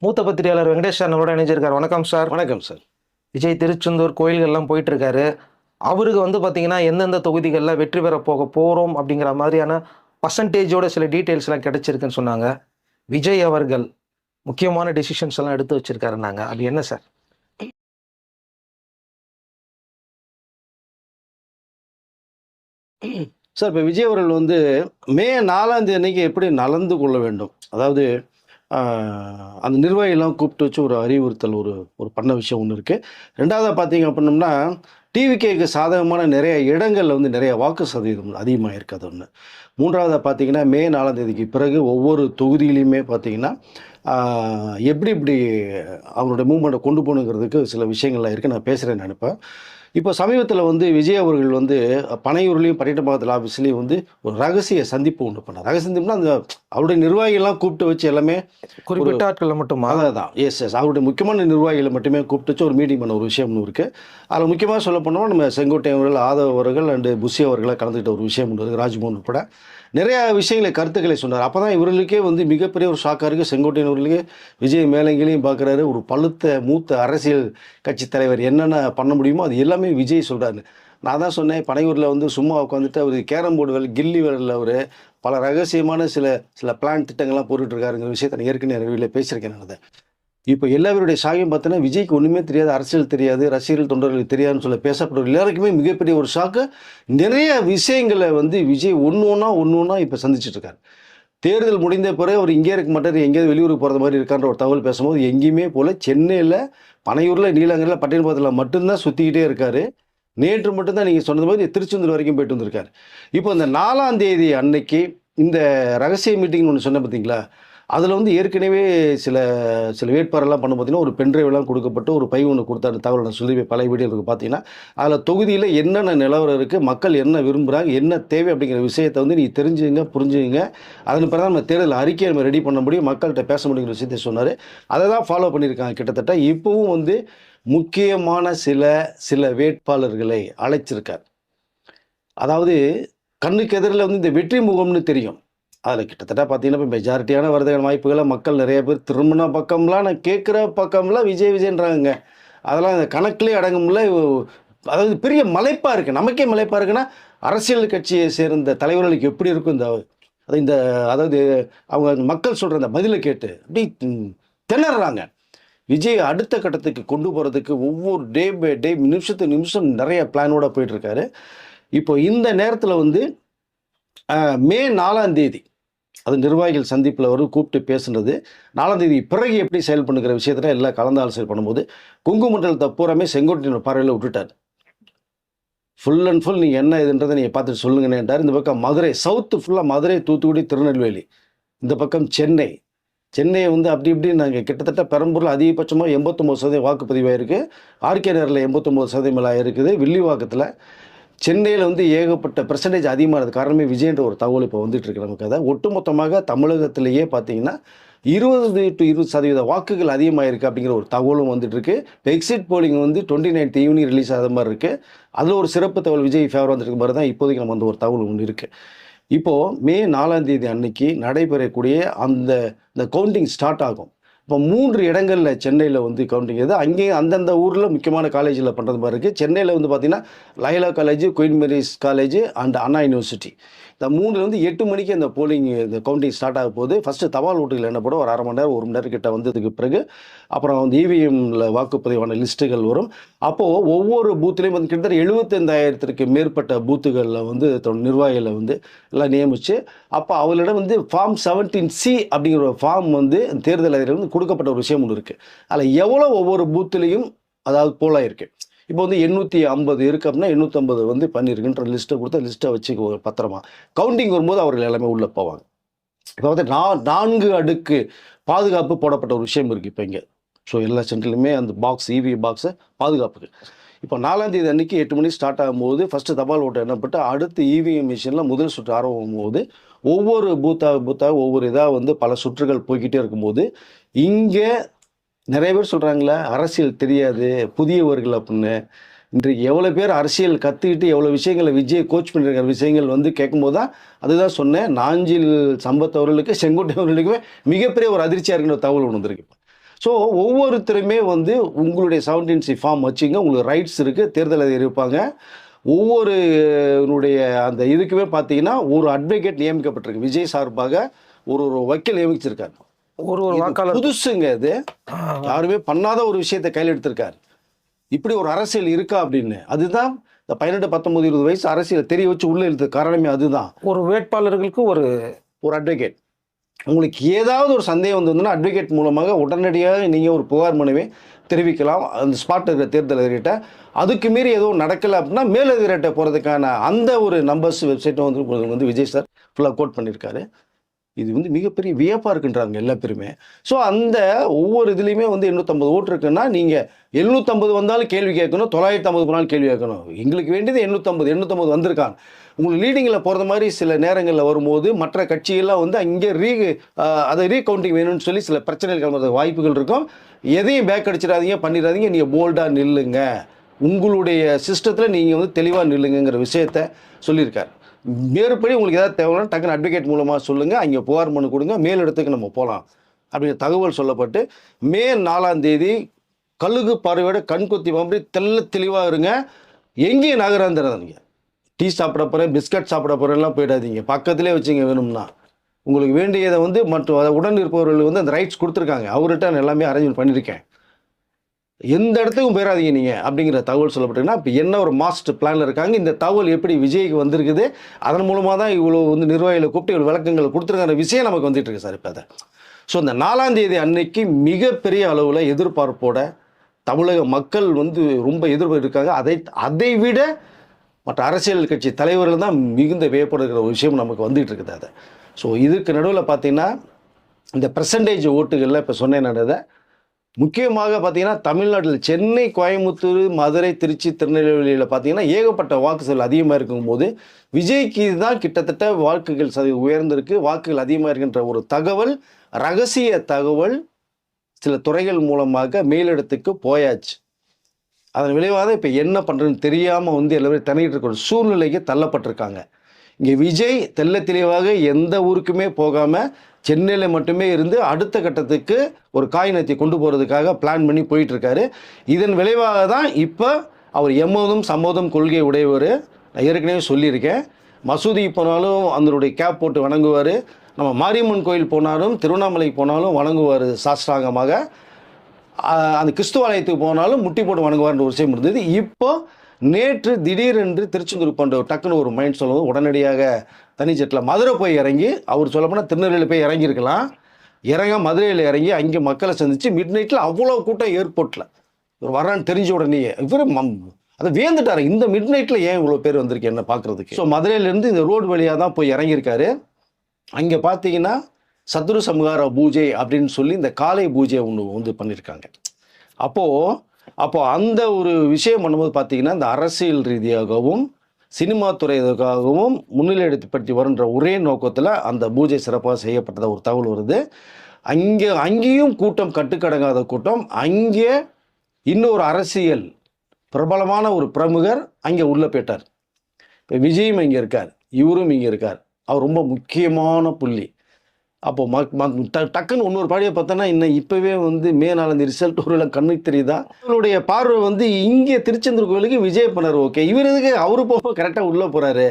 மூத்த பத்திரிகையாளர் வெங்கடேஷ் சார் நம்மளோட இணைஞ்சிருக்காரு. வணக்கம் சார். வணக்கம் சார். விஜய் திருச்செந்தூர் கோயில்கள்லாம் போயிட்டு இருக்காரு. அவருக்கு பார்த்தீங்கன்னா எந்தெந்த தொகுதிகளில் வெற்றி பெற போகிறோம் அப்படிங்கிற மாதிரியான பர்சன்டேஜோட சில டீட்டெயில்ஸ்லாம் கிடைச்சிருக்குன்னு சொன்னாங்க. விஜய் அவர்கள் முக்கியமான டெசிஷன்ஸ் எல்லாம் எடுத்து வச்சிருக்காருன்னாங்க. அது என்ன சார்? சார், இப்போ விஜய் அவர்கள் மே 4ஆம் தேதி அன்னைக்கு எப்படி நடந்து கொள்ள வேண்டும், அதாவது அந்த நிர்வாகிகள்லாம் கூப்பிட்டு வச்சு ஒரு அறிவுறுத்தல் ஒரு பண்ண விஷயம் ஒன்று இருக்குது. ரெண்டாவதாக பார்த்தீங்க அப்படின்னம்னா, டிவிகேக்கு சாதகமான நிறைய இடங்களில் நிறைய வாக்கு சதவீதம் அதிகமாக இருக்குது. அது ஒன்று. மூன்றாவதாக பார்த்தீங்கன்னா, மே 4ஆம் தேதிக்கு பிறகு ஒவ்வொரு தொகுதியிலையுமே பார்த்தீங்கன்னா எப்படி இப்படி அவங்களுடைய மூவ்மெண்ட்டை கொண்டு போகணுங்கிறதுக்கு சில விஷயங்கள்லாம் இருக்குது. நான் பேசுகிறேன்னு நினைப்பேன். இப்போ சமீபத்தில் விஜய் அவர்கள் பனையூர்லேயும் பட்டினப்பாக்கத்தில் ஆஃபீஸ்லேயும் ஒரு ரகசிய சந்திப்பு ஒன்று பண்ணார். ரகசிய சந்திப்புனா அந்த அவருடைய நிர்வாகிகள்லாம் கூப்பிட்டு வச்சு எல்லாமே குறிப்பிட்ட ஆட்களை மட்டும் தான் அவருடைய முக்கியமான நிர்வாகிகளை மட்டுமே கூப்பிட்டு வச்சு ஒரு மீட்டிங் பண்ண ஒரு விஷயம் ஒன்று இருக்குது. அதில் முக்கியமாக சொல்ல போனோம்னா நம்ம செங்கோட்டை அவர்கள், ஆதவ் அவர்கள் அண்டு புஷி அவர்களை கலந்துக்கிட்ட ஒரு விஷயம் ஒன்று இருக்குது. ராஜ்மோகன் உட்பட நிறையா விஷயங்களை கருத்துக்களை சொன்னார். அப்போ தான் இவர்களுக்கே மிகப்பெரிய ஒரு ஷாக்காக இருக்குது. செங்கோட்டையன் அவர்களுக்கே விஜய் மேலங்கிலையும் பார்க்குறாரு. ஒரு மூத்த அரசியல் கட்சி தலைவர் என்னென்ன பண்ண முடியுமோ அது எல்லாமே விஜய் சொல்கிறாரு. நான் தான் சொன்னேன், பனையூரில் சும்மா உட்காந்துட்டு அவர் கேரம் போர்டு கில்லி விரலில் அவர் பல ரகசியமான சில பிளான் திட்டங்கள்லாம் போட்டுட்ருக்காருங்கிற விஷயத்தை நான் ஏற்கனவே நிறைய பேசியிருக்கேன். நான் இப்போ எல்லாருடைய சாகியம் பார்த்தோன்னா விஜய்க்கு ஒன்றுமே தெரியாது, அரசியல் தெரியாது, ரசிகர்கள் தொண்டர்களுக்கு தெரியாதுன்னு சொல்ல பேசப்படுற எல்லாருக்குமே மிகப்பெரிய ஒரு ஷாக்கு. நிறைய விஷயங்களை விஜய் ஒன்று ஒன்றா இப்போ சந்திச்சிட்ருக்காரு. தேர்தல் முடிந்த பிறகு அவர் இங்கே இருக்க மாட்டார், எங்கேயாவது வெளியூருக்கு போகிறது மாதிரி இருக்கான்ற ஒரு தகவல் பேசும்போது எங்கேயுமே போல் சென்னையில், பனையூரில், நீலங்கரில், பட்டினப்பாக்கத்தில் மட்டும்தான் சுற்றிக்கிட்டே இருக்கார். நேற்று மட்டும்தான் நீங்கள் சொன்னது மாதிரி திருச்செந்தூர் வரைக்கும் போயிட்டு வந்திருக்காரு. இப்போ இந்த 4ஆம் தேதி அன்னைக்கு இந்த ரகசிய மீட்டிங்னு ஒன்று சொன்ன பார்த்தீங்களா, அதில் ஏற்கனவே சில வேட்பாளர்லாம் பண்ண பார்த்தீங்கன்னா ஒரு பென்ட்ரைவ்லாம் கொடுக்கப்பட்டு ஒரு பை ஒன்று கொடுத்த அந்த தகவல் நான் சொல்லி பல வீடியோக்கு பார்த்தீங்கன்னா அதில் தொகுதியில் என்னென்ன நிலவரம் இருக்குது, மக்கள் என்ன விரும்புகிறாங்க, என்ன தேவை அப்படிங்கிற விஷயத்தை நீங்கள் தெரிஞ்சுங்க, புரிஞ்சுங்க. அதன் பிறகு நம்ம தேர்தல் அறிக்கையை நம்ம ரெடி பண்ண முடியும், மக்கள்கிட்ட பேச முடியுங்கிற விஷயத்தை சொன்னார். அதை தான் ஃபாலோ பண்ணியிருக்காங்க. கிட்டத்தட்ட இப்போவும் முக்கியமான சில வேட்பாளர்களை அழைச்சிருக்கார். அதாவது கண்ணுக்கு எதிரில் இந்த வெற்றி முகம்னு தெரியும். அதில் கிட்டத்தட்ட பார்த்தீங்கன்னா இப்போ மெஜாரிட்டியான வருதுக்கான வாய்ப்புகளை மக்கள் நிறைய பேர் திரும்பின பக்கம்லாம் நான் கேட்குற பக்கம்லாம் விஜய்ன்றாங்க. அதெல்லாம் இந்த கணக்கிலே அடங்கும்ல. அதாவது பெரிய மலைப்பாக இருக்குது, நமக்கே மலைப்பாக இருக்குன்னா அரசியல் கட்சியை சேர்ந்த தலைவர்களுக்கு எப்படி இருக்கும் அதாவது அவங்க மக்கள் சொல்கிற அந்த பதிலை கேட்டு அப்படி திணறாங்க. விஜய் அடுத்த கட்டத்துக்கு கொண்டு போகிறதுக்கு ஒவ்வொரு டே பை டே, நிமிஷத்துக்கு நிமிஷம் நிறைய பிளானோட போயிட்டுருக்காரு. இப்போ இந்த நேரத்தில் மே 4ஆம் தேதி அது நிர்வாகிகள் சந்திப்பில் கூப்பிட்டு பேசுனது, 4ஆம் தேதி பிறகு எப்படி செயல் பண்ணுங்கிற விஷயத்தில் எல்லாம் கலந்து ஆலோசனை பண்ணும்போது குங்குமண்டலத்தை பூராமே செங்கோட்டையன் பார்வையில் விட்டுட்டார். ஃபுல் அண்ட் ஃபுல் நீங்கள் என்ன இதுன்றதை நீங்கள் பார்த்துட்டு சொல்லுங்கன்னுட்டார். இந்த பக்கம் மதுரை, சவுத்து ஃபுல்லாக மதுரை, தூத்துக்குடி, திருநெல்வேலி, இந்த பக்கம் சென்னையை அப்படி இப்படி நாங்கள் கிட்டத்தட்ட பெரம்பூரில் அதிகபட்சமாக 89% வாக்குப்பதிவாக இருக்குது. ஆர்கே நகரில் 89% மேலே இருக்குது. வில்லிவாக்கத்தில், சென்னையில் ஏகப்பட்ட பெர்சன்டேஜ் அதிகமானது காரணமே விஜய்ன்ற ஒரு தகவல் இப்போ வந்துட்டுருக்கு நமக்கு. அதை ஒட்டுமொத்தமாக தமிழகத்திலேயே பார்த்தீங்கன்னா 20 to 20% வாக்குகள் அதிகமாக இருக்குது அப்படிங்கிற ஒரு தகவலும் வந்துட்டுருக்கு. இப்போ exit polling 29th evening release ஆகிற மாதிரி இருக்குது. அதில் ஒரு சிறப்பு தகவல் விஜய் ஃபேவர் வந்துருக்கு மாதிரி தான் இப்போதைக்கு நம்ம ஒரு தகவல் ஒன்று இருக்குது. இப்போது மே 4ஆம் தேதி அன்னைக்கு நடைபெறக்கூடிய இந்த கவுண்டிங் ஸ்டார்ட் ஆகும். இப்போ 3 இடங்களில் சென்னையில் கவுண்டிங் இது. அங்கேயும் அந்தந்த ஊரில் முக்கியமான காலேஜில் பண்ணுறது மாதிரி இருக்குது. சென்னையில் பார்த்தீங்கன்னா Loyola College, Queen Mary's College and Anna University, இந்த 3ல் 8 மணிக்கு அந்த இந்த கவுண்டிங் ஸ்டார்ட் ஆக போகுது. ஃபஸ்ட்டு தபால் ஓட்டுகள் என்ன போடும், ஒரு அரை மணி நேரம் 1 மணி நேரம் கிட்ட வந்ததுக்கு பிறகு அப்புறம் இவிஎம்மில் வாக்குப்பதிவான லிஸ்ட்டுகள் வரும். அப்போது ஒவ்வொரு பூத்துலேயும் கிட்டத்தட்ட 75,000க்கு மேற்பட்ட பூத்துகளில் நிர்வாகிகளை எல்லாம் நியமித்து அப்போ அவர்களிடம் ஃபார்ம் 17C அப்படிங்கிற ஒரு ஃபார்ம் தேர்தல் அதிகாரிகள் கொடுக்கப்பட்ட ஒரு விஷயம் ஒன்று இருக்குது. அதில் எவ்வளோ ஒவ்வொரு பூத்துலேயும் அதாவது போலாக இருக்குது. இப்போ 850 இருக்குது அப்படின்னா 850 பண்ணியிருக்குன்ற லிஸ்ட்டை கொடுத்து லிஸ்ட்டை வச்சு பத்திரமா கவுண்டிங் வரும்போது அவர்கள் எல்லாமே உள்ளே போவாங்க. இப்போ 4 அடுக்கு பாதுகாப்பு போடப்பட்ட ஒரு விஷயம் இருக்குது இப்போ இங்கே. ஸோ எல்லா சென்டர்லையுமே அந்த இவி பாக்ஸை பாதுகாப்புக்கு. இப்போ 4ஆம் தேதி அன்றைக்கி 8 மணி ஸ்டார்ட் ஆகும்போது ஃபஸ்ட்டு தபால் ஓட்டு எண்ணப்பட்டு அடுத்து இவிஎம் மிஷினில் முதல் சுற்று ஆரம்பம் போது ஒவ்வொரு பூத்தாக ஒவ்வொரு இதாக பல சுற்றுகள் போய்கிட்டே இருக்கும்போது இங்கே நிறைய பேர் சொல்கிறாங்களே அரசியல் தெரியாது, புதியவர்கள் அப்படின்னு. இன்றைக்கு எவ்வளோ பேர் அரசியல் கற்றுக்கிட்டு எவ்வளோ விஷயங்களை விஜய் கோச் பண்ணியிருக்கிற விஷயங்கள் கேட்கும்போது தான் அதுதான் சொன்னேன். நாஞ்சில் சம்பத் அவர்களுக்கு, செங்கோட்டை அவர்களுக்குமே மிகப்பெரிய ஒரு அதிர்ச்சியாக இருக்கிற தகவல் ஒன்று வந்திருக்கு. ஸோ ஒவ்வொருத்தருமே வந்து உங்களுடைய 17C ஃபார்ம் வச்சுங்க, உங்களுக்கு ரைட்ஸ் இருக்குது, தேர்தல் அதிகாரி இருப்பாங்க. ஒவ்வொருனுடைய அந்த இதுக்குமே பார்த்தீங்கன்னா ஒரு அட்வொகேட் நியமிக்கப்பட்டிருக்கு. விஜய் சார்பாக ஒரு ஒரு வக்கீல் நியமிச்சிருக்காரு. ஒரு இது வாக்காளர் புதுசுங்க இது. யாருமே பண்ணாத ஒரு விஷயத்தை கையில் எடுத்திருக்காரு. இப்படி ஒரு அரசியல் இருக்கா அப்படின்னு. அதுதான் இந்த 18, 19, 20 வயசு அரசியல் தெரிய வச்சு உள்ள இழுத்த காரணமே அதுதான். ஒரு வேட்பாளர்களுக்கு ஒரு அட்வொகேட். உங்களுக்கு ஏதாவது ஒரு சந்தேகம் வந்ததுன்னா அட்வொகேட் மூலமாக உடனடியாக நீங்கள் ஒரு புகார் மனுவை தெரிவிக்கலாம் அந்த ஸ்பாட் இருக்கிற தேர்தல் அதிகாரிகிட்ட. அதுக்கு மீறி எதுவும் நடக்கலை அப்படின்னா மேலதிகாரிகிட்ட போகிறதுக்கான அந்த ஒரு நம்பர்ஸ் வெப்சைட்டும் வந்து விஜய் சார் ஃபுல்லாக கோட் பண்ணியிருக்காரு. இது வந்து மிகப்பெரிய வியப்பாக இருக்குன்றாங்க எல்லா பேருமே. ஸோ அந்த ஒவ்வொரு இதுலேயுமே வந்து 850 ஓட்டு இருக்குன்னா நீங்கள் 750 வந்தாலும் கேள்வி கேட்கணும், 950 போனாலும் கேள்வி கேட்கணும். எங்களுக்கு வேண்டியது 850 வந்திருக்காங்க. உங்களுக்கு லீடிங்கில் போகிறது மாதிரி சில நேரங்களில் வரும்போது மற்ற கட்சிகள்லாம் வந்து அங்கே அதை ரீகவுண்டிங் வேணும்னு சொல்லி சில பிரச்சனைகள் கிளம்புறது வாய்ப்புகள் இருக்கும். எதையும் பேக் அடிச்சிடாதீங்க, பண்ணிடாதீங்க, நீங்கள் போல்டாக நில்லுங்க, உங்களுடைய சிஸ்டத்தில் நீங்கள் வந்து தெளிவாக நில்லுங்கிற விஷயத்த சொல்லியிருக்காரு. மேற்படி உங்களுக்கு ஏதாவது தேவைன்னா டக்குன்னு அட்வொகேட் மூலமாக சொல்லுங்கள், அங்கே புகார் மனு கொடுங்க, மேலிடத்துக்கு நம்ம போகலாம் அப்படிங்கிற தகவல் சொல்லப்பட்டு மே 4ஆம் தேதி கழுகு பார்வையோட கண்கொத்தி மாதிரி தெளிவாக இருங்க. எங்கேயும் நகராந்துடாதீங்க. டீ சாப்பிட போகிறேன், பிஸ்கட் சாப்பிட போகிறேன்லாம் போயிடாதீங்க. பக்கத்திலே வச்சுங்க வேணும்னா. உங்களுக்கு வேண்டியதை வந்து மற்ற உடன் இருப்பவர்கள் வந்து அந்த ரைட்ஸ் கொடுத்துருக்காங்க. அவர்கிட்ட நான் எல்லாமே அரேஞ்ச் பண்ணியிருக்கேன். எந்த இடத்துக்கும் போயிடாதீங்க நீங்கள் அப்படிங்கிற தகவல் சொல்லப்பட்டீங்கன்னா இப்போ என்ன ஒரு மாஸ்டர் பிளானில் இருக்காங்க. இந்த தகவல் எப்படி விஜய்க்கு வந்திருக்குது, அதன் மூலமாக தான் இவ்வளோ வந்து நிர்வாகிகளை கூப்பிட்டு இவ்வளோ விளக்கங்கள் கொடுத்துருக்கிற விஷயம் நமக்கு வந்துட்டு இருக்கு சார் இப்போ அதை. ஸோ இந்த 4ஆம் தேதி அன்னைக்கு மிகப்பெரிய அளவில் எதிர்பார்ப்போட தமிழக மக்கள் வந்து ரொம்ப எதிர்பார்ப்பு இருக்காங்க. அதை விட மற்ற அரசியல் கட்சி தலைவர்கள் தான் மிகுந்த வியப்படுகிற ஒரு விஷயம் நமக்கு வந்துகிட்டு இருக்குது அதை. ஸோ இதுக்கு நடுவில் பார்த்தீங்கன்னா இந்த பெர்சன்டேஜ் ஓட்டுகளில் இப்போ சொன்னேன் நடந்த முக்கியமாக பார்த்தீங்கன்னா தமிழ்நாட்டில் சென்னை, கோயம்புத்தூர், மதுரை, திருச்சி, திருநெல்வேலியில் பார்த்தீங்கன்னா ஏகப்பட்ட வாக்குகள் அதிகமாக இருக்கும்போது விஜய்க்கு தான் கிட்டத்தட்ட வாக்குகள் உயர்ந்திருக்கு, வாக்குகள் அதிகமாக இருக்கின்ற ஒரு தகவல், ரகசிய தகவல் சில துறைகள் மூலமாக மேலிடத்துக்கு போயாச்சு. அதன் விளைவாக இப்போ என்ன பண்ணுறதுன்னு தெரியாமல் வந்து எல்லாரும் தனிட்டு இருக்கிற ஒரு சூழ்நிலைக்கு தள்ளப்பட்டிருக்காங்க. இங்கே விஜய் தெள்ள தெளிவாக எந்த ஊருக்குமே போகாமல் சென்னையில் மட்டுமே இருந்து அடுத்த கட்டத்துக்கு ஒரு காயினத்தை கொண்டு போகிறதுக்காக பிளான் பண்ணி போயிட்டுருக்காரு. இதன் விளைவாக தான் இப்போ அவர் எம்மோதும் சம்மோதம் கொள்கை உடையவர். நான் ஏற்கனவே சொல்லியிருக்கேன். மசூதி போனாலும் அதனுடைய கேப் போட்டு வணங்குவார். நம்ம மாரியம்மன் கோயில் போனாலும் திருவண்ணாமலை போனாலும் வணங்குவார் சாஸ்திராங்கமாக. அந்த கிறிஸ்துவாலயத்துக்கு போனாலும் முட்டி போட்டு வணங்குவார்ன்ற ஒரு விஷயம் இருந்தது. இப்போ நேற்று திடீரென்று திருச்செந்தூர் போன்ற டக்குன்னு ஒரு மைண்ட் சொல்லுவோம். உடனடியாக தனி ஜெட்டில் மதுரை போய் இறங்கி, அவர் சொல்லப்போனால் திருநெல்வேலியில் போய் இறங்கியிருக்கலாம், மதுரையில் இறங்கி அங்கே மக்களை சந்தித்து மிட் நைட்டில் அவ்வளோ கூட்டம் ஏர்போர்ட்டில் இவர் வரான்னு தெரிஞ்ச உடனே இவர் அதை வேந்துட்டார். இந்த மிட் நைட்டில் ஏன் இவ்வளோ பேர் வந்திருக்கு என்ன பார்க்குறதுக்கு. ஸோ மதுரையிலேருந்து இந்த ரோடு வழியாக தான் போய் இறங்கியிருக்காரு. அங்கே பார்த்தீங்கன்னா சத்ரு சம்ஹார பூஜை அப்படின்னு சொல்லி இந்த காலை பூஜை ஒன்று வந்து பண்ணியிருக்காங்க. அப்போது அந்த ஒரு விஷயம் பண்ணும்போது பார்த்தீங்கன்னா இந்த அரசியல் ரீதியாகவும் சினிமா துறைக்காகவும் முன்னிலை எடுத்துப்பட்டு வருகின்ற ஒரே நோக்கத்தில் அந்த பூஜை சிறப்பாக செய்யப்பட்டதாக ஒரு தகவல் வருது. அங்கேயும் கூட்டம் கட்டுக்கடங்காத கூட்டம். அங்கே இன்னொரு அரசியல் பிரபலமான ஒரு பிரமுகர் அங்கே உள்ளே போயிட்டார். இப்போ விஜயும் இங்கே இருக்கார், இவரும் இங்கே இருக்கார். அவர் ரொம்ப முக்கியமான புள்ளி. அப்போது டக்குன்னு இன்னொரு பாடியை பார்த்தோன்னா இன்னும் இப்போவே வந்து மே 4 ரிசல்ட் ஒரு கண்ணுக்கு தெரியுதா. அவருடைய பார்வை வந்து இங்கே திருச்செந்தூர் கோயிலுக்கு விஜய் பண்ணார். ஓகே, இவர் எதுக்கு அவரு போக கரெக்டாக உள்ளே போகிறாரு.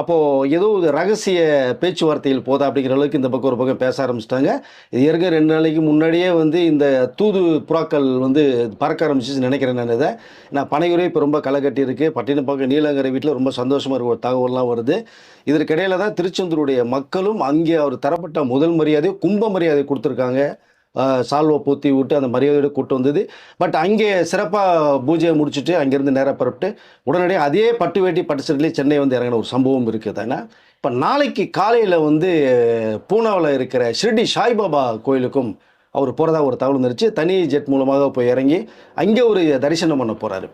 அப்போது ஏதோ ஒரு ரகசிய பேச்சுவார்த்தைகள் போதா அப்படிங்கிற அளவுக்கு இந்த பக்கம் ஒரு பக்கம் பேச ஆரம்பிச்சிட்டாங்க. இது ஏற்கனவே 2 நாளைக்கு முன்னாடியே வந்து இந்த தூது புறாக்கள் வந்து பறக்க ஆரம்பிச்சிச்சு நினைக்கிறேன் நான். இதை நான் பனையூரே இப்போ ரொம்ப களை கட்டி இருக்குது. பட்டினப்பாக்கம் நீலங்கரை வீட்டில் ரொம்ப சந்தோஷமாக இருக்க ஒரு தகவல்லாம் வருது. இதற்கிடையில் தான் திருச்செந்தூருடைய மக்களும் அங்கே அவர் தரப்பட்ட முதல் மரியாதை கும்ப மரியாதை கொடுத்துருக்காங்க. சால்வை போத்தி விட்டு அந்த மரியாதையோடு கூட்டு வந்தது. பட் அங்கே சிறப்பாக பூஜையை முடிச்சுட்டு அங்கேருந்து நேராக புறப்பட்டு உடனடியாக அதே பட்டு வேட்டி பட்டு சட்டிலே சென்னை வந்து இறங்கின ஒரு சம்பவம் இருக்குது தானே. இப்போ நாளைக்கு காலையில் வந்து பூனாவில் இருக்கிற ஷிரடி சாய்பாபா கோயிலுக்கும் அவர் போகிறதா ஒரு தகவல் வந்துருச்சு. தனி ஜெட் மூலமாக போய் இறங்கி அங்கே ஒரு தரிசனம் பண்ண போகிறார்.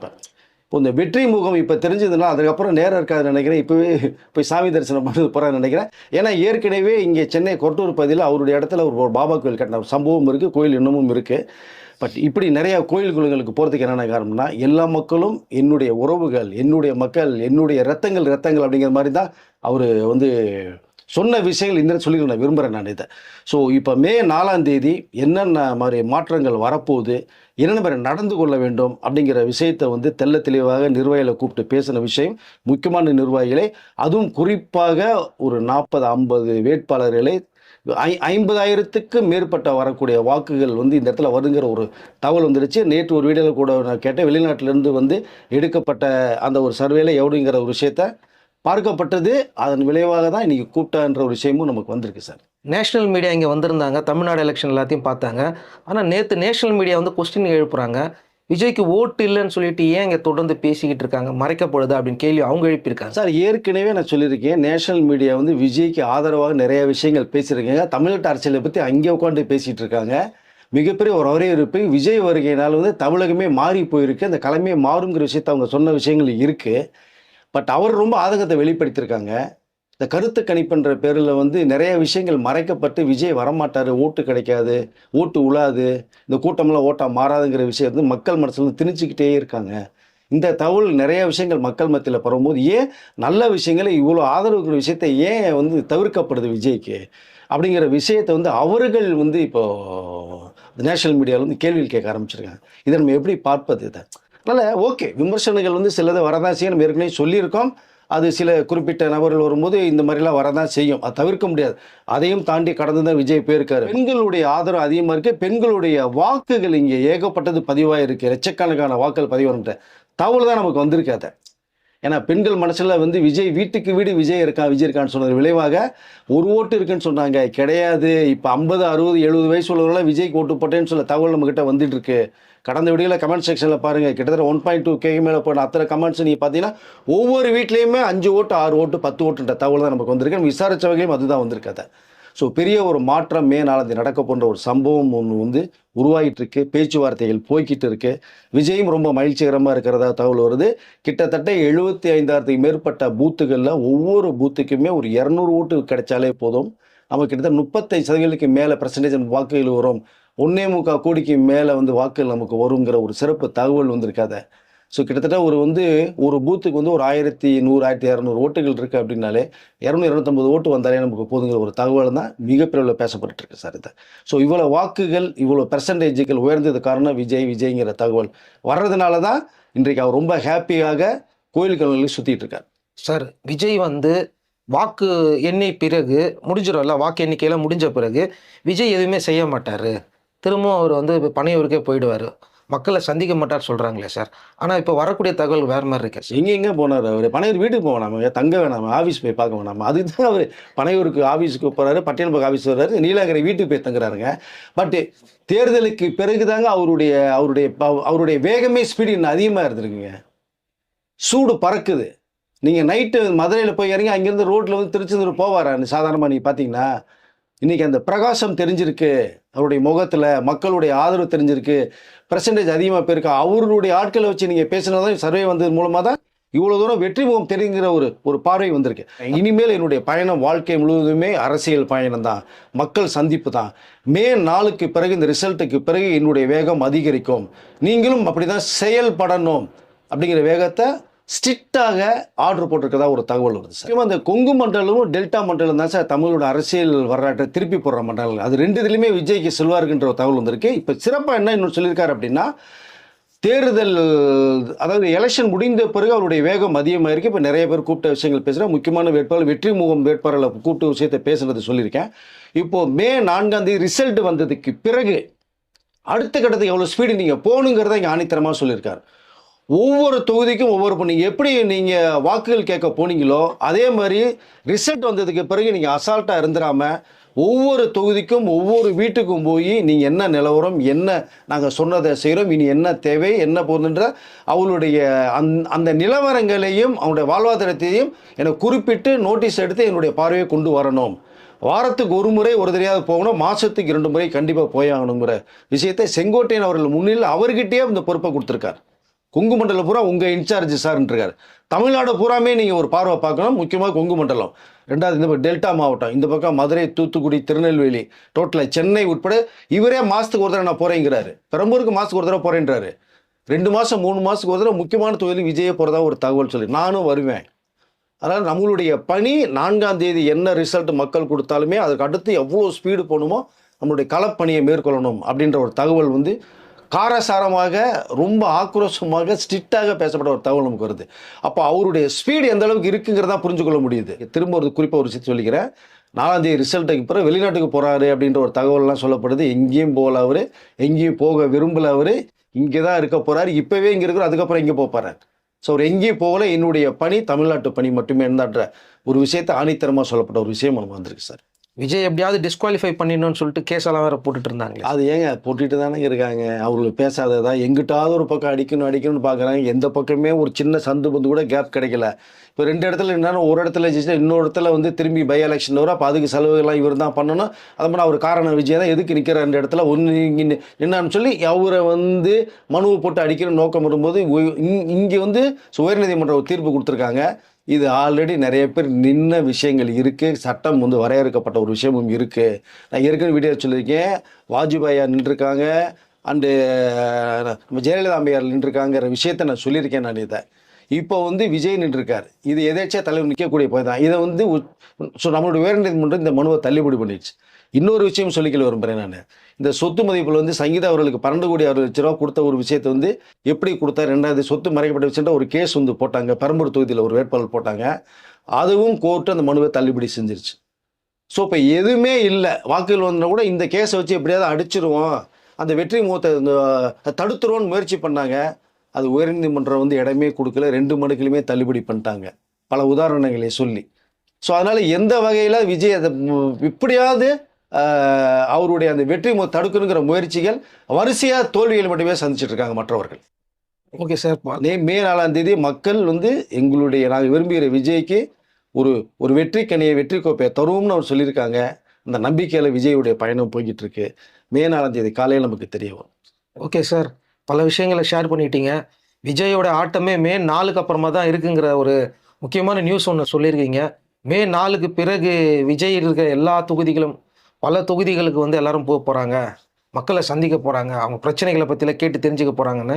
இப்போ இந்த வெற்றி முகம் இப்போ தெரிஞ்சதுன்னா அதுக்கப்புறம் நேரம் இருக்காதுன்னு நினைக்கிறேன். இப்போவே போய் சாமி தரிசனம் பண்ணது போகிறான்னு நினைக்கிறேன். ஏன்னா ஏற்கனவே இங்கே சென்னை கொரட்டூர் பகுதியில் அவருடைய இடத்துல ஒரு பாபா கோயில் கட்டின ஒரு சம்பவம் இருக்குது, கோயில் இன்னமும் இருக்குது. பட் இப்படி நிறையா கோயில் குளங்களுக்கு போகிறதுக்கு என்னென்ன காரணம்னா எல்லா மக்களும் என்னுடைய உறவுகள், என்னுடைய மக்கள், என்னுடைய ரத்தங்கள் அப்படிங்கிற மாதிரி தான் அவர் வந்து சொன்ன விஷயங்கள் இந்த சொல்லி நான் விரும்புகிறேன் நான் இதை. ஸோ இப்போ மே 4ஆம் தேதி என்னென்ன மாதிரி மாற்றங்கள் வரப்போகுது, என்னென்ன மாதிரி நடந்து கொள்ள வேண்டும் அப்படிங்கிற விஷயத்தை வந்து தெள்ள தெளிவாக நிர்வாகிகளை கூப்பிட்டு பேசின விஷயம், முக்கியமான நிர்வாகிகளை, அதுவும் குறிப்பாக ஒரு 40-50 வேட்பாளர்களை 50,000க்கு மேற்பட்ட வரக்கூடிய வாக்குகள் வந்து இந்த இடத்துல வருங்கிற ஒரு தகவல் வந்துருச்சு. நேற்று ஒரு வீடியோவில் கூட நான் கேட்டேன், வெளிநாட்டிலேருந்து வந்து எடுக்கப்பட்ட அந்த ஒரு சர்வேல எவ்வளோங்கிற ஒரு விஷயத்த பார்க்கப்பட்டது. அதன் விளைவாக தான் இன்றைக்கி கூப்பிட்டான்ற ஒரு விஷயமும் நமக்கு வந்திருக்கு சார். நேஷனல் மீடியா இங்கே வந்திருந்தாங்க, தமிழ்நாடு எலெக்ஷன் எல்லாத்தையும் பார்த்தாங்க. ஆனால் நேற்று நேஷனல் மீடியா வந்து கொஸ்டின் எழுப்புறாங்க, விஜய்க்கு ஓட்டு இல்லைன்னு சொல்லிட்டு ஏன் இங்கே தொடர்ந்து பேசிக்கிட்டு இருக்காங்க, மறைக்கப்படுது அப்படின்னு கேள்வி அவங்க எழுப்பியிருக்காங்க. சார் ஏற்கனவே நான் சொல்லியிருக்கேன், நேஷனல் மீடியா வந்து விஜய்க்கு ஆதரவாக நிறைய விஷயங்கள் பேசியிருக்காங்க. தமிழ்நாட்டு அரசியலை பற்றி அங்கே உட்காந்து பேசிகிட்டு இருக்காங்க. மிகப்பெரிய ஒரு வரவேற்பு விஜய் வருகையினால் வந்து தமிழகமே மாறி போயிருக்கு, அந்த கிழமையே மாறுங்கிற விஷயத்தை அவங்க சொன்ன விஷயங்கள் இருக்குது. பட் அவர் ரொம்ப ஆதங்கத்தை வெளிப்படுத்தியிருக்காங்க. இந்த கருத்து கணிப்புன்ற பேரில் வந்து நிறைய விஷயங்கள் மறைக்கப்பட்டு விஜய் வரமாட்டார், ஓட்டு கிடைக்காது, ஓட்டு உழாது, இந்த கூட்டமெல்லாம் ஓட்டாக மாறாதுங்கிற விஷயம் வந்து மக்கள் மனசில் வந்து திணிச்சிக்கிட்டே இருக்காங்க. இந்த தகவல் நிறைய விஷயங்கள் மக்கள் மத்தியில் பரவும்போது ஏன் நல்ல விஷயங்களை இவ்வளோ ஆதரவுங்கிற விஷயத்தை ஏன் வந்து தவிர்க்கப்படுது விஜய்க்கு அப்படிங்கிற விஷயத்தை வந்து அவர்கள் வந்து இப்போது நேஷனல் மீடியாவில் வந்து கேள்விகள் கேட்க ஆரம்பிச்சிருக்காங்க. இதை நம்ம எப்படி பார்ப்பது? இதை அதனால் ஓகே, விமர்சனங்கள் வந்து சிலதை வரதான் செய்யும், நம்ம ஏற்கனவே சொல்லியிருக்கோம். அது சில குறிப்பிட்ட நபர்கள் வரும்போது இந்த மாதிரிலாம் வரதான் செய்யும், அது தவிர்க்க முடியாது. அதையும் தாண்டி கடந்து தான் விஜய் போயிருக்காரு. பெண்களுடைய ஆதரவு அதிகமாக இருக்குது, பெண்களுடைய வாக்குகள் இங்கே ஏகப்பட்டது பதிவாக இருக்குது, லட்சக்கணக்கான வாக்குகள் பதிவாகின்ற தகவல் தான் நமக்கு வந்திருக்காது. ஏன்னா பெண்கள் மனசில் வந்து விஜய் வீட்டுக்கு வீடு விஜய் இருக்கான்னு சொன்னது விளைவாக ஒரு ஓட்டு இருக்குன்னு சொன்னாங்க, கிடையாது. இப்போ 50, 60, 70 வயசு உள்ளவங்களாம் விஜய்க்கு ஓட்டு போட்டேன்னு சொல்ல தகவல் நம்மக்கிட்ட வந்துட்டு இருக்கு. கடந்த வீடியோவில் கமெண்ட் செக்ஷனில் பாருங்கள், கிட்டத்தட்ட 1.2K மேலே போன அத்தனை கமெண்ட்ஸ் நீங்கள் பார்த்தீங்கன்னா ஒவ்வொரு வீட்லேயுமே 5 ஓட்டு, 6 ஓட்டு, 10 ஓட்டுன்ற தகவல் தான் நமக்கு வந்திருக்கு. நம்ம விசாரித்தவங்களையும் அதுதான் வந்திருக்காது. ஸோ பெரிய ஒரு மாற்றம் மே 4 நடக்க போன்ற ஒரு சம்பவம் ஒன்று வந்து உருவாகிட்டு இருக்கு, பேச்சுவார்த்தைகள் போய்கிட்டு இருக்கு. விஜயும் ரொம்ப மகிழ்ச்சிகரமாக இருக்கிறதா தகவல் வருது. கிட்டத்தட்ட 75,000க்கு மேற்பட்ட பூத்துகளில் ஒவ்வொரு பூத்துக்குமே ஒரு 200 ஓட்டு கிடைச்சாலே போதும், நமக்கு கிட்டத்தட்ட 35% மேலே % வாக்குகள் வரும், 1.25 கோடிக்கு மேலே வந்து வாக்குகள் நமக்கு வருங்கிற ஒரு சிறப்பு தகவல் வந்திருக்காது. ஸோ கிட்டத்தட்ட ஒரு பூத்துக்கு வந்து ஒரு 1100, 1200 ஓட்டுகள் இருக்குது அப்படின்னாலே 200-250 ஓட்டு வந்தாலே நமக்கு போதுங்கிற ஒரு தகவல் தான் மிகப்பெரிய பேசப்பட்டு இருக்கு சார் இதை. ஸோ இவ்வளோ வாக்குகள், இவ்வளோ பெர்சன்டேஜுகள் உயர்ந்தது காரணம் விஜய்ங்கிற தகவல் வர்றதுனால தான் இன்றைக்கு அவர் ரொம்ப ஹாப்பியாக கோயில்களில் சுற்றிட்டு இருக்கார். சார் விஜய் வந்து வாக்கு எண்ணி பிறகு முடிஞ்சிடும்ல, வாக்கு எண்ணிக்கையில் முடிஞ்ச பிறகு விஜய் எதுவுமே செய்ய மாட்டார், திரும்பவும் அவர் வந்து பனையூருக்கே போயிடுவார், மக்களை சந்திக்க மாட்டார் சொல்கிறாங்களே சார். ஆனால் இப்போ வரக்கூடிய தகவல் வேறு மாதிரி இருக்கு சார். எங்கே போனார் அவர்? பனையூர் வீட்டுக்கு போக வேணாமா, தங்க வேணாமா, ஆஃபீஸ் போய் பார்க்க வேணாமா? அதுதான் அவர் பனையூருக்கு ஆஃபீஸுக்கு போகிறாரு, பட்டியல்பாக் ஆஃபீஸ் வர்றாரு, நீலாங்கரை வீட்டுக்கு போய் தங்குறாருங்க. பட்டு தேர்தலுக்கு பிறகு தாங்க அவருடைய வேகமே ஸ்பீடு இன்னும் அதிகமாக இருந்திருக்குங்க. சூடு பறக்குது. நீங்கள் நைட்டு மதுரையில் போய் இறங்கி அங்கேருந்து ரோட்டில் வந்து திருச்செந்தூர் போவாரான்னு சாதாரணமாக நீங்கள் பார்த்தீங்கன்னா, இன்றைக்கி அந்த பிரகாசம் தெரிஞ்சிருக்கு அவருடைய முகத்தில், மக்களுடைய ஆதரவு தெரிஞ்சிருக்கு, % அதிகமாக போயிருக்கு. அவருடைய ஆட்களை வச்சு நீங்கள் பேசினதான் சர்வே வந்தது மூலமாக தான் இவ்வளோ தூரம் வெற்றி முகம் தெரிங்கிற ஒரு பார்வை வந்திருக்கு. இனிமேல் என்னுடைய பயணம் வாழ்க்கை முழுவதுமே அரசியல் பயணம் தான், மக்கள் சந்திப்பு தான். மே 4க்கு பிறகு இந்த ரிசல்ட்டுக்கு பிறகு என்னுடைய வேகம் அதிகரிக்கும், நீங்களும் அப்படி தான் செயல்படணும் அப்படிங்கிற வேகத்தை ஸ்ட்ரிக்டாக ஆர்டர் போட்டிருக்கதா ஒரு தகவல் வருது சார். அந்த கொங்கு மண்டலமும் டெல்டா மண்டலம் தான் சார் தமிழோட அரசியல் வரலாற்றை திருப்பி போடுற மண்டலங்கள். அது 2 இதுலையுமே விஜய்க்கு செல்வாருக்குன்ற ஒரு தகவல் வந்திருக்கு. இப்போ சிறப்பாக என்ன இன்னும் சொல்லியிருக்காரு அப்படின்னா, தேர்தல் அதாவது எலெக்ஷன் முடிந்த பிறகு அவருடைய வேகம் அதிகமாக இருக்குது. இப்போ நிறைய பேர் கூப்பிட்ட விஷயங்கள் பேசுகிறேன், முக்கியமான வேட்பாளர் வெற்றி முகம் வேட்பாளர்களை கூப்பிட்ட விஷயத்தை பேசுனது சொல்லியிருக்கேன். இப்போது மே 4ஆம் தேதி ரிசல்ட் வந்ததுக்கு பிறகு அடுத்த கட்டத்துக்கு எவ்வளோ ஸ்பீடு நீங்கள் போகணுங்கிறத இங்கே ஆணித்தரமாக சொல்லியிருக்காரு. ஒவ்வொரு தொகுதிக்கும் நீங்கள் எப்படி நீங்கள் வாக்குகள் கேட்க போனீங்களோ அதே மாதிரி ரிசல்ட் வந்ததுக்கு பிறகு நீங்கள் அசால்ட்டாக இருந்துடாமல் ஒவ்வொரு தொகுதிக்கும் ஒவ்வொரு வீட்டுக்கும் போய் நீங்கள் என்ன நிலவரம், என்ன நாங்கள் சொன்னதை செய்கிறோம், இனி என்ன தேவை, என்ன போகுதுன்ற அவளுடைய அந்த நிலவரங்களையும் அவனுடைய வாழ்வாதாரத்தையும் எனக்கு குறிப்பிட்டு நோட்டீஸ் எடுத்து என்னுடைய பார்வையை கொண்டு வரணும். வாரத்துக்கு ஒரு முறை ஒரு தெரியாத போகணும், மாதத்துக்கு 2 முறை கண்டிப்பாக போயாகணுங்கிற விஷயத்தை செங்கோட்டையன் அவர்கள் முன்னில் அவர்கிட்டயே இந்த பொறுப்பை கொடுத்துருக்கார். கொங்கு மண்டலம் பூரா உங்கள் இன்சார்ஜ் சார்ன்றிருக்காரு. தமிழ்நாடு பூராமே நீங்கள் ஒரு பார்வை பார்க்கணும், முக்கியமாக கொங்கு மண்டலம். 2வது இந்த டெல்டா மாவட்டம், இந்த பக்கம் மதுரை, தூத்துக்குடி, திருநெல்வேலி, டோட்டலாக சென்னை உட்பட இவரே மாதத்துக்கு ஒரு தடவை நான் போகிறேங்கிறாரு. பெரம்பூருக்கு மாதத்துக்கு ஒரு தடவை போகிறேன்றாரு. 2 மாதம் 3 மாதத்துக்கு ஒரு தடவை முக்கியமான தொகுதியில் விஜயை போகிறதா ஒரு தகவல் சொல்லி நானும் வருவேன். அதனால் நம்மளுடைய பணி 4ஆம் தேதி என்ன ரிசல்ட் மக்கள் கொடுத்தாலுமே அதுக்கு அடுத்து எவ்வளோ ஸ்பீடு போகணுமோ நம்மளுடைய களப்பணியை மேற்கொள்ளணும் அப்படின்ற ஒரு தகவல் வந்து காரசாரமாக ரொம்ப ஆக்ரோஷமாக ஸ்ட்ரிக்டாக பேசப்பட்ட ஒரு தகவல் நமக்கு வருது. அப்போ அவருடைய ஸ்பீடு எந்த அளவுக்கு இருக்குங்கிறதா புரிஞ்சுக்கொள்ள முடியுது. திரும்ப ஒரு குறிப்பாக ஒரு விஷயத்தை சொல்லிக்கிறேன். 4ஆம் தேதி ரிசல்ட்டுக்கு பிறகு வெளிநாட்டுக்கு போகிறாரு அப்படின்ற ஒரு தகவல்லாம் சொல்லப்படுது. எங்கேயும் போகல அவர், எங்கேயும் போக விரும்பல அவர், இங்கே தான் இருக்க போகிறாரு. இப்போவே இங்கே இருக்கிற, அதுக்கப்புறம் எங்கே போகிறார். ஸோ அவர் எங்கேயும் போகல, என்னுடைய பணி தமிழ்நாட்டு பணி மட்டுமே இருந்தான்ற ஒரு விஷயத்தை ஆணித்தரமாக சொல்லப்பட்ட ஒரு விஷயம் நமக்கு வந்திருக்கு சார். விஜய் எப்படியாவது டிஸ்குவாலிஃபை பண்ணிடணும்னு சொல்லிட்டு கேஸெல்லாம் வேற போட்டுட்டு இருந்தாங்க. அது ஏங்க போட்டுட்டு தானே இருக்காங்க. அவர்கள் பேசாததா எங்கிட்டாவது ஒரு பக்கம் அடிக்கணும்னு பார்க்குறாங்க. எந்த பக்கமே ஒரு சின்ன சந்து பந்து கூட கேப் கிடைக்கல. இப்போ 2 இடத்துல என்னன்னா, ஒரு இடத்துல ஜெயிச்சா இன்னொரு இடத்துல வந்து திரும்பி பை எலெக்ஷன் வரும். அப்போ அதுக்கு செலவுகள்லாம் இவர் தான் பண்ணணும். அது மாதிரி அவர் காரணம் விஜய் தான் எதுக்கு நிற்கிற 2 இடத்துல ஒன்று என்னன்னு சொல்லி அவரை வந்து மனுவை போட்டு அடிக்கிற நோக்கம் வரும்போது இங்கே வந்து உயர்நீதிமன்றம் ஒரு தீர்ப்பு கொடுத்துருக்காங்க. இது ஆல்ரெடி நிறைய பேர் நின்ன விஷயங்கள் இருக்குது. சட்டம் வந்து வரையறுக்கப்பட்ட ஒரு விஷயமும் இருக்குது. நான் ஏற்கனவே வீடியோ சொல்லியிருக்கேன். வாஜ்பாயா நின்றுருக்காங்க, அண்டு நம்ம ஜெயலலிதா அம்மையார் நின்றுருக்காங்கிற விஷயத்தை நான் சொல்லியிருக்கேன். நான் இதை இப்போ வந்து விஜய் நின்றுருக்கார். இது எதேச்சா தலைவர் நிற்கக்கூடிய போய் தான் இதை வந்து நம்மளுடைய உயர்நீதிமன்றம் இந்த மனுவை தள்ளுபடி பண்ணிடுச்சு. இன்னொரு விஷயம் சொல்லிக்கல விரும்புகிறேன். நான் இந்த சொத்து மதிப்பில் வந்து சங்கீதா அவர்களுக்கு 12,6 லட்ச ரூபா கொடுத்த ஒரு விஷயத்தை வந்து எப்படி கொடுத்தா, 2வது சொத்து மறைக்கப்பட்ட விஷயம்ன்ற ஒரு கேஸ் வந்து போட்டாங்க. பெரம்பூர் தொகுதியில் ஒரு வேட்பாளர் போட்டாங்க. அதுவும் கோர்ட்டு அந்த மனுவை தள்ளுபடி செஞ்சிருச்சு. ஸோ இப்போ எதுவுமே இல்லை, வாக்குகள் வந்தால் கூட இந்த கேஸை வச்சு எப்படியாவது அடிச்சிருவோம், அந்த வெற்றி முகத்தை தடுத்துருவோன்னு முயற்சி பண்ணாங்க. அது உயர்நீதிமன்றம் வந்து இடமே கொடுக்கல. 2 மனுக்களுமே தள்ளுபடி பண்ணிட்டாங்க, பல உதாரணங்களை சொல்லி. ஸோ அதனால் எந்த வகையில் விஜய் அதை இப்படியாவது அவருடைய அந்த வெற்றி தடுக்கணுங்கிற முயற்சிகள் வரிசையாக தோல்விகள் மட்டுமே சந்திச்சுட்டு இருக்காங்க மற்றவர்கள். Okay sir. மே 4ஆம் தேதி மக்கள் வந்து எங்களுடைய நாங்கள் விரும்புகிற விஜய்க்கு ஒரு வெற்றி கனியை, வெற்றி கோப்பையை தருவோம்னு அவர் சொல்லியிருக்காங்க. அந்த நம்பிக்கையில் விஜயுடைய பயணம் போய்கிட்டு இருக்கு. மே 4ஆம் தேதி காலையில் நமக்கு தெரிய வரும். ஓகே சார், பல விஷயங்களை ஷேர் பண்ணிட்டீங்க. விஜயோட ஆட்டமே மே 4க்கு அப்புறமா தான் இருக்குங்கிற ஒரு முக்கியமான நியூஸ் ஒன்று சொல்லியிருக்கீங்க. மே 4க்கு பிறகு விஜய் இருக்கிற எல்லா தொகுதிகளும், பல தொகுதிகளுக்கு வந்து எல்லாரும் போக போகிறாங்க, மக்களை சந்திக்க போகிறாங்க, அவங்க பிரச்சனைகளை பற்றிலாம் கேட்டு தெரிஞ்சுக்க போகிறாங்கன்னு.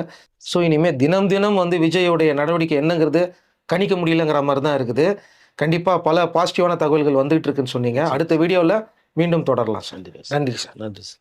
ஸோ இனிமேல் தினம் தினம் வந்து விஜயோடைய நடவடிக்கை என்னங்கிறது கணிக்க முடியலங்கிற மாதிரி தான் இருக்குது. கண்டிப்பாக பல பாசிட்டிவான தகவல்கள் வந்துகிட்டு இருக்குன்னு சொன்னீங்க. அடுத்த வீடியோவில் மீண்டும் தொடரலாம் சார். நன்றி சார். நன்றி சார்.